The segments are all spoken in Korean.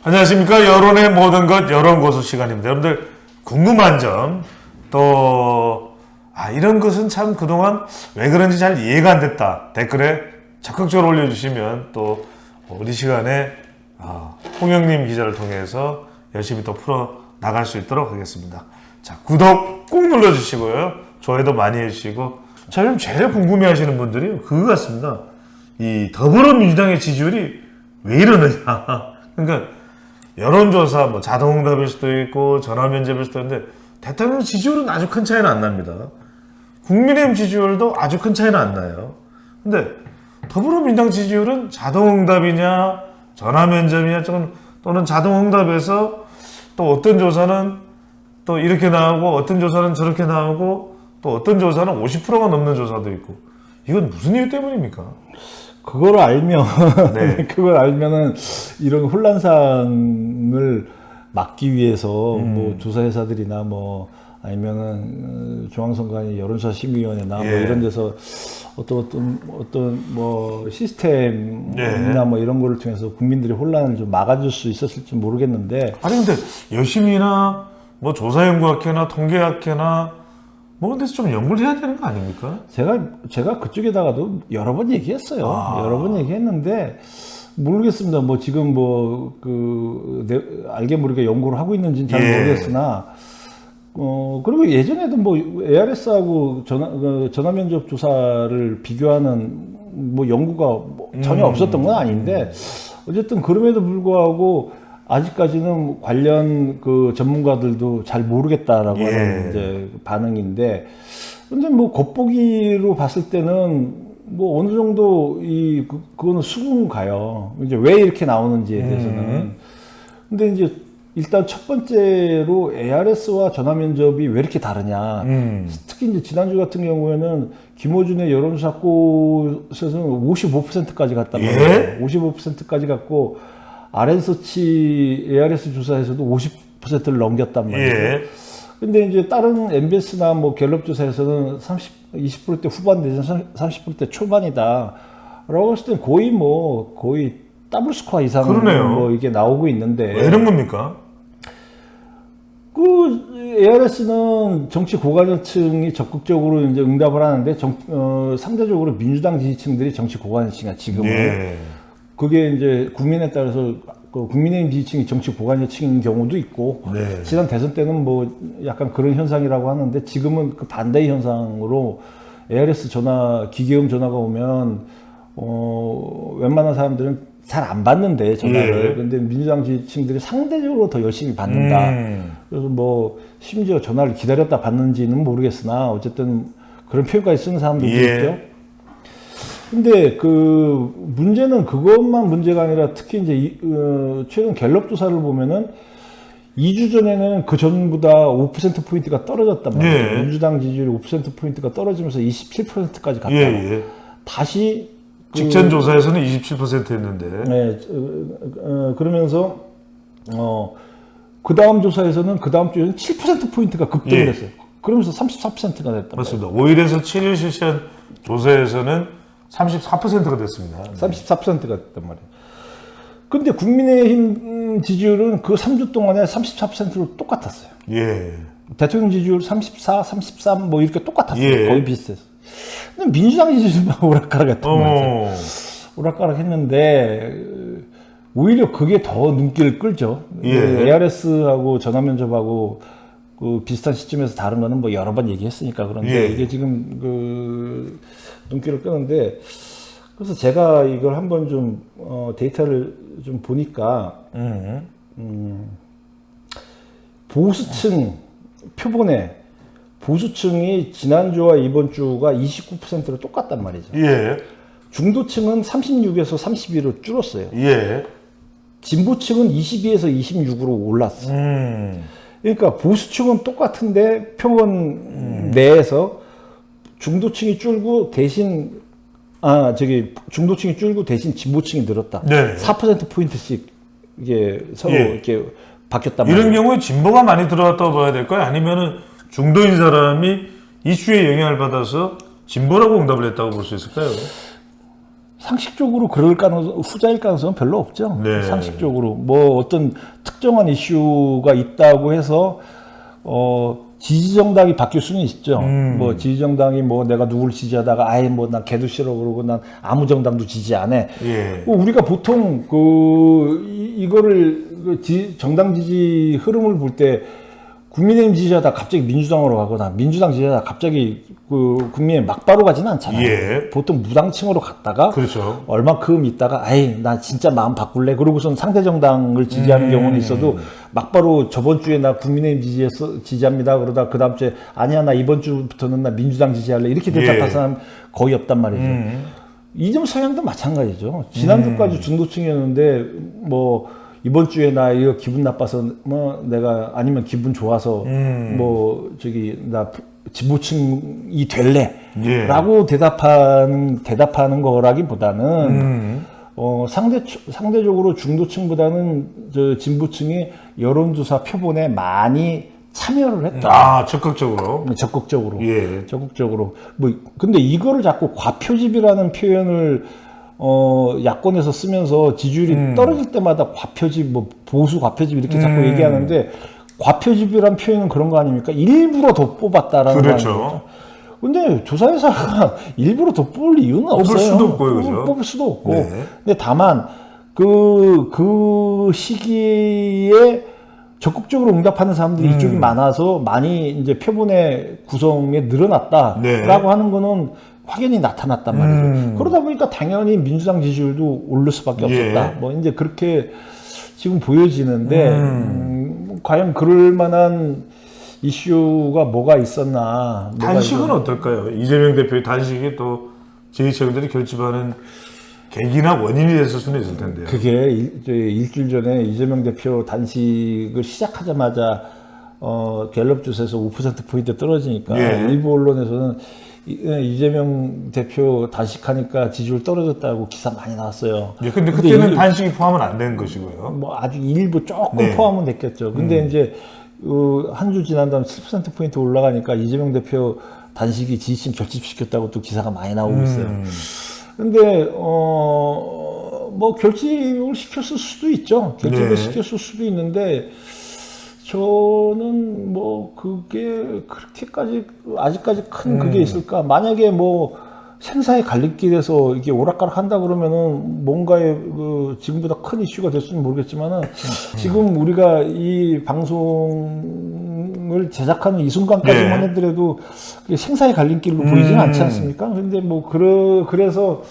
안녕하십니까. 여론의 모든 것 여론고수 시간입니다. 여러분들 궁금한 점 또 이런 것은 참 그동안 왜 그런지 잘 이해가 안 됐다 댓글에 적극적으로 올려주시면 또 우리 시간에 홍영님 기자를 통해서 열심히 또 풀어 나갈 수 있도록 하겠습니다. 자, 구독 꼭 눌러주시고요. 좋아요도 많이 해주시고. 자, 요즘 제일 궁금해하시는 분들이 그거 같습니다. 이 더불어민주당의 지지율이 왜 이러느냐. 그러니까 여론조사 뭐 자동응답일 수도 있고 전화면접일 수도 있는데 대통령 지지율은 아주 큰 차이는 안 납니다. 국민의힘 지지율도 아주 큰 차이는 안 나요. 근데 더불어민주당 지지율은 자동응답이냐 전화면접이냐 또는 자동응답에서 또 어떤 조사는 또 이렇게 나오고 어떤 조사는 저렇게 나오고 또 어떤 조사는 50%가 넘는 조사도 있고 이건 무슨 이유 때문입니까? 그걸 알면 네. 그걸 알면은 이런 혼란상을 막기 위해서 뭐 조사회사들이나 뭐 아니면은 중앙선관위 여론조사 심의위원회나 뭐 이런 데서 어떤 뭐 시스템이나 뭐 이런 거를 통해서 국민들의 혼란을 좀 막아줄 수 있었을지 모르겠는데. 아니 근데 여심이나 뭐 조사연구학회나 통계학회나 뭐 그런 데서 좀 연구를 해야 되는 거 아닙니까? 제가 그쪽에다가도 여러 번 얘기했어요. 여러 번 얘기했는데 모르겠습니다. 뭐 지금 알게 모르게 연구를 하고 있는지는 잘 모르겠으나 그리고 예전에도 뭐 ARS하고 전화 면접 조사를 비교하는 뭐 연구가 뭐 전혀 없었던 건 아닌데 어쨌든 그럼에도 불구하고 아직까지는 관련 그 전문가들도 잘 모르겠다라고 하는 이제 반응인데, 근데 뭐 겉보기로 봤을 때는 뭐 어느 정도 그거는 수긍 가요. 이제 왜 이렇게 나오는지에 대해서는. 근데 이제 일단 첫 번째로 ARS와 전화 면접이 왜 이렇게 다르냐. 특히 이제 지난주 같은 경우에는 김어준의 여론조사 곳에서는 55%까지 갔단 말이에요. 55%까지 갔고 RN서치 ARS 조사에서도 50%를 넘겼단 말이에요. 근데 이제 다른 MBS나 뭐 갤럽 조사에서는 20%대 후반 내지 30%대 초반이다. 라고 했을 땐 거의 더블 스코어 이상 뭐 이게 나오고 있는데. 왜 이런 겁니까? ARS는 정치 고관여층이 적극적으로 이제 응답을 하는데 상대적으로 민주당 지지층들이 정치 고관여층이야, 지금은. 그게 이제 국민에 따라서 국민의힘 지지층이 정치 고관여층인 경우도 있고 지난 대선 때는 뭐 약간 그런 현상이라고 하는데 지금은 그 반대의 현상으로 ARS 기계음 전화가 오면 웬만한 사람들은 잘 안 받는데 전화를. 근데 민주당 지지층들이 상대적으로 더 열심히 받는다. 그래서 뭐 심지어 전화를 기다렸다 받는지는 모르겠으나 어쨌든 그런 표현까지 쓰는 사람도 있죠. 근데 문제는 그것만 문제가 아니라 특히 이제 최근 갤럽 조사를 보면은 2주 전에는 그 전보다 5%포인트가 떨어졌단 말이에요. 민주당 지지율이 5%포인트가 떨어지면서 27%까지 갔다고. 다시 직전 조사에서는 27%였는데. 네, 그러면서 그 다음 조사에서는 그 다음 주에는 7%포인트가 급등을 했어요. 그러면서 34%가 됐단 맞습니다. 5일에서 7일 실시한 조사에서는 34%가 됐습니다. 34%가 됐단 말이에요. 근데 국민의힘 지지율은 그 3주 동안에 34%로 똑같았어요. 대통령 지지율 34, 33 뭐 이렇게 똑같았어요. 거의 비슷했어요. 근데 민주당 지지율만 오락가락했단 말이에요. 오락가락했는데 오히려 그게 더 눈길을 끌죠. ARS하고 전화면접하고 비슷한 시점에서 다른 거는 뭐 여러 번 얘기했으니까 그런데 이게 지금 눈길을 끄는데, 그래서 제가 이걸 한번 좀 데이터를 좀 보니까 보수층 표본에 보수층이 지난주와 이번 주가 29%로 똑같단 말이죠. 중도층은 36에서 32로 줄었어요. 진보층은 22에서 26으로 올랐어요. 그러니까 보수층은 똑같은데 표본 내에서 중도층이 줄고 대신 중도층이 줄고 대신 진보층이 늘었다. 4%포인트씩 이게 서로 이렇게 바뀌었단 말이에요. 이런 경우에 진보가 많이 들어갔다고 봐야 될까요? 아니면은 중도인 사람이 이슈에 영향을 받아서 진보라고 응답을 했다고 볼 수 있을까요? 상식적으로 그럴 가능성, 후자일 가능성은 별로 없죠. 네. 상식적으로. 뭐 어떤 특정한 이슈가 있다고 해서, 지지정당이 바뀔 수는 있죠. 뭐 지지정당이 뭐 내가 누구를 지지하다가 아예 뭐 난 걔도 싫어 그러고 난 아무 정당도 지지 안 해. 예. 뭐 우리가 보통 이거를 정당 지지 흐름을 볼 때 국민의힘 지지하다 갑자기 민주당으로 가거나 민주당 지지하다 갑자기 국민의힘 막바로 가지는 않잖아요. 예. 보통 무당층으로 갔다가 그렇죠. 얼마큼 있다가 아이 나 진짜 마음 바꿀래 그러고선 상대 정당을 지지하는 경우는 있어도 막바로 저번 주에 나 국민의힘 지지합니다 그러다 그 다음 주에 아니야 나 이번 주부터는 나 민주당 지지할래 이렇게 대답한 사람 거의 없단 말이죠. 이점 성향도 마찬가지죠. 지난주까지 중도층이었는데 뭐 이번 주에 나 이거 기분 나빠서 뭐 내가 아니면 기분 좋아서 뭐 저기 나 진보층이 될래 예. 라고 대답하는 거라기보다는 상대적으로 중도층보다는 저 진보층이 여론조사 표본에 많이 참여를 했다. 적극적으로. 적극적으로. 예. 적극적으로. 뭐 근데 이거를 자꾸 과표집이라는 표현을 야권에서 쓰면서 지지율이 떨어질 때마다 과표집, 뭐 보수 과표집 이렇게 자꾸 얘기하는데 과표집이란 표현은 그런 거 아닙니까? 일부러 더 뽑았다라는 그렇죠. 거 아닙니까? 근데 조사회사가 일부러 더 뽑을 이유는 없어요. 수도 없고요, 그죠? 뽑을 수도 없고. 네. 근데 다만 그 시기에 적극적으로 응답하는 사람들이 이쪽이 많아서 많이 이제 표본의 구성에 늘어났다라고 네. 하는 거는 확연히 나타났단 말이죠. 그러다 보니까 당연히 민주당 지지율도 오를 수밖에 없었다. 예. 뭐 이제 그렇게 지금 보여지는데 과연 그럴 만한 이슈가 뭐가 있었나? 단식은 어떨까요? 이재명 대표의 단식이 또 지지층들이 결집하는 계기나 원인이 됐을 수는 있을 텐데요. 그게 일주일 전에 이재명 대표 단식을 시작하자마자 갤럽 조사에서 5%포인트 떨어지니까 예. 일부 언론에서는 이재명 대표 단식하니까 지지율 떨어졌다고 기사 많이 나왔어요. 예, 근데 그때는 단식이 포함은 안 된 것이고요. 뭐 아주 일부 조금 네. 포함은 됐겠죠. 근데 이제 한 주 지난 다음 10%포인트 올라가니까 이재명 대표 단식이 지지층 결집시켰다고 또 기사가 많이 나오고 있어요. 근데 뭐 결집을 시켰을 수도 있죠. 결집을 네. 시켰을 수도 있는데 저는 뭐 그게 그렇게까지 아직까지 큰 그게 있을까? 만약에 뭐 생사의 갈림길에서 이게 오락가락 한다 그러면은 뭔가의 지금보다 큰 이슈가 됐을지는 모르겠지만은 지금 우리가 이 방송을 제작하는 이 순간까지만 네. 하더라도 그게 생사의 갈림길로 보이지는 않지 않습니까? 근데 뭐 그래서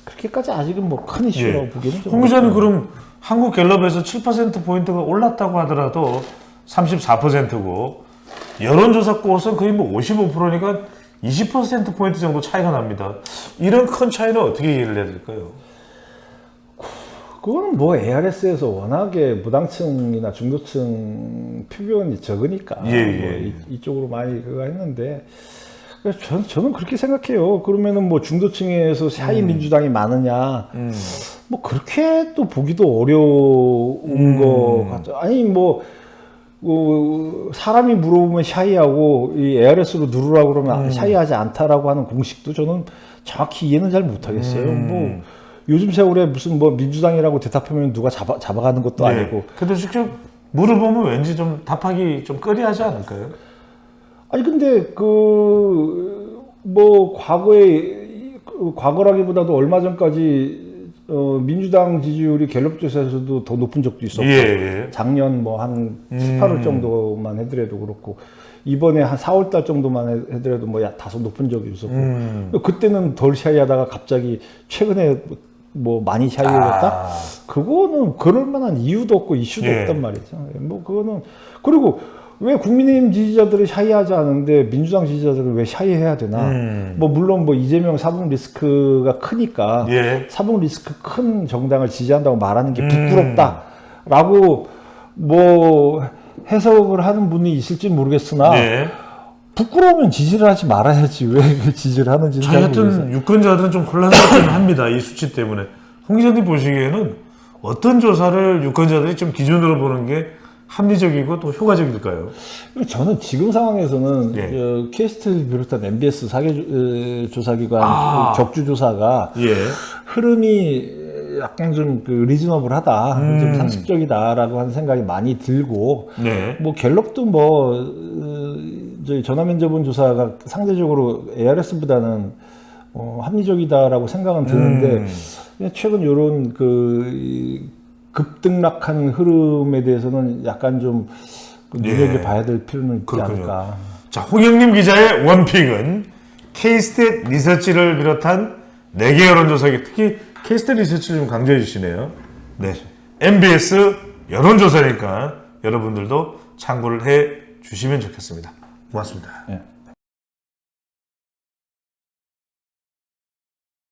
그렇게까지 아직은 뭐 큰 이슈라고 예. 보기에는 좀 홍 기자는 그럼 한국 갤럽에서 7%포인트가 올랐다고 하더라도 34%고 여론조사 꽃은 거의 뭐 55%니까 20%포인트 정도 차이가 납니다. 이런 큰 차이는 어떻게 이해를 해야 될까요? 그거는 뭐 ARS에서 워낙에 무당층이나 중도층 표본이 적으니까 예. 뭐 이쪽으로 많이 그거 했는데 그래서 저는 그렇게 생각해요. 그러면은 뭐 중도층에서 샤이 민주당이 많으냐 뭐 그렇게 또 보기도 어려운 것 같죠. 아니 뭐 사람이 물어보면 샤이하고 이 ARS로 누르라고 그러면 샤이하지 않다라고 하는 공식도 저는 정확히 이해는 잘 못하겠어요. 뭐 요즘 세월에 무슨 뭐 민주당이라고 대답하면 누가 잡아가는 것도 아니고. 그래도 직접 물어보면 왠지 좀 답하기 좀 꺼리하지 않을까요? 아니 근데 뭐 과거라기보다도 얼마 전까지 민주당 지지율이 갤럽 조사에서도 더 높은 적도 있었고 작년 뭐 한 7, 8월 정도만 해더라도 그렇고 이번에 한 4월 달 정도만 해더라도 뭐 다소 높은 적이 있었고 그때는 덜 샤이하다가 갑자기 최근에 뭐 많이 샤이해졌다? 그거는 그럴 만한 이유도 없고 이슈도 없단 말이죠. 뭐 그거는 그리고 왜 국민의힘 지지자들이 샤이하지 않은데 민주당 지지자들은 왜 샤이해야 되나? 뭐 물론 뭐 이재명 사법 리스크가 크니까 사법 리스크 큰 정당을 지지한다고 말하는 게 부끄럽다라고 뭐 해석을 하는 분이 있을지 모르겠으나 부끄러우면 지지를 하지 말아야지 왜 지지를 하는지는 잘 모르겠어요. 하여튼 유권자들은 좀 혼란스럽긴 합니다. 이 수치 때문에. 홍 기자님 보시기에는 어떤 조사를 유권자들이 좀 기준으로 보는 게 합리적이고 또 효과적일까요? 저는 지금 상황에서는 예. KST를 비롯한 MBS 사계 조사기관 격주 조사가 예. 흐름이 약간 좀 리즈너블하다, 좀 상식적이다라고 하는 생각이 많이 들고, 네. 뭐 갤럽도 저희 전화면접원 조사가 상대적으로 ARS보다는 합리적이다라고 생각은 드는데 그냥 최근 이런 급등락한 흐름에 대해서는 약간 좀 눈여겨봐야 될 필요는 있지 그렇군요. 않을까. 자, 홍영림 기자의 원픽은 K-스탯 리서치를 비롯한 4개 여론조사기, 특히 K-스탯 리서치를 좀 강조해 주시네요. 네. MBS 여론조사니까 여러분들도 참고를 해 주시면 좋겠습니다. 고맙습니다. 예.